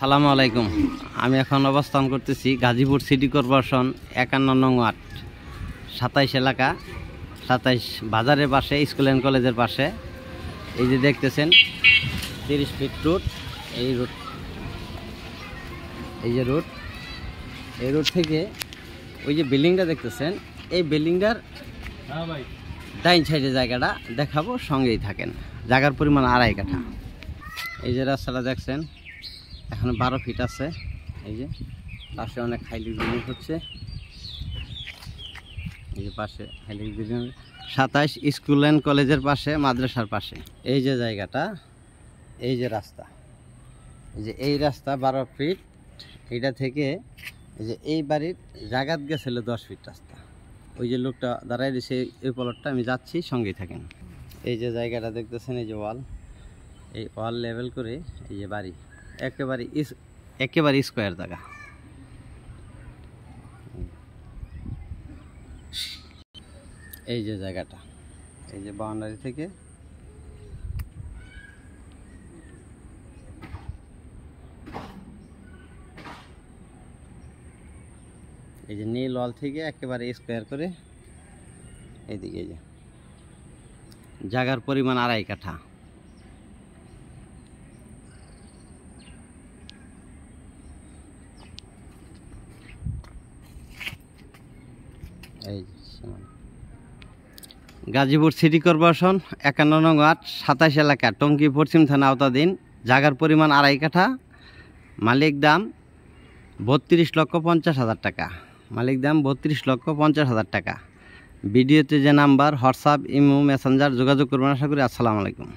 সালামু আলাইকুম। আমি এখন অবস্থান করতেছি গাজীপুর সিটি কর্পোরেশন 51 নং ওয়ার্ড 27 এলাকা 27 বাজারের পাশে, স্কুল অ্যান্ড কলেজের পাশে। এই যে দেখতেছেন 30 ফিট রুট, এই রুট, এই যে রুট, এই রুট থেকে ওই যে বিল্ডিংটা দেখতেছেন, এই বিল্ডিংটার ডাইন সাইডে জায়গাটা দেখাবো, সঙ্গেই থাকেন। জায়গার পরিমাণ 2.5 কাঠা। এই যে রাস্তাটা দেখছেন এখন 12 ফিট আছে। এই যে পাশে অনেক হাইলি বিল্ডিং হচ্ছে, এই যে পাশে হাইলি বিল্ডিং 27 স্কুল অ্যান্ড কলেজের পাশে, মাদ্রাসার পাশে। এই যে জায়গাটা, এই যে রাস্তা, এই যে এই রাস্তা 12 ফিট। এইটা থেকে এই যে এই বাড়ির জায়গাত গেছিল 10 ফিট রাস্তা। ওই যে লোকটা দাঁড়ায় দিয়েছে এই প্লটটা, আমি যাচ্ছি, সঙ্গেই থাকেন। এই যে জায়গাটা দেখতেছেন, এই যে ওয়াল, এই ওয়াল লেভেল করে এই যে বাড়ি একেবারে স্কোয়ার জায়গা। এই যে জায়গাটা, এই যে বাউন্ডারি থেকে এই যে নীল ওয়াল থেকে একেবারে স্কোয়ার করে এইদিকে, এই যে জায়গার পরিমাণ 2.5 কাঠা। এই গাজীপুর সিটি কর্পোরেশন 51 নং ওয়ার্ড 27 এলাকা, টঙ্গী পশ্চিম থানা আওতাধীন। জায়গার পরিমাণ 2.5 কাঠা। মালিক দাম 32,50,000 টাকা। মালিক দাম 32,50,000 টাকা। ভিডিওতে যে নাম্বার, হোয়াটসঅ্যাপ, ইমো, মেসেঞ্জার যোগাযোগ করবেন। আশা করি। আসসালামু আলাইকুম।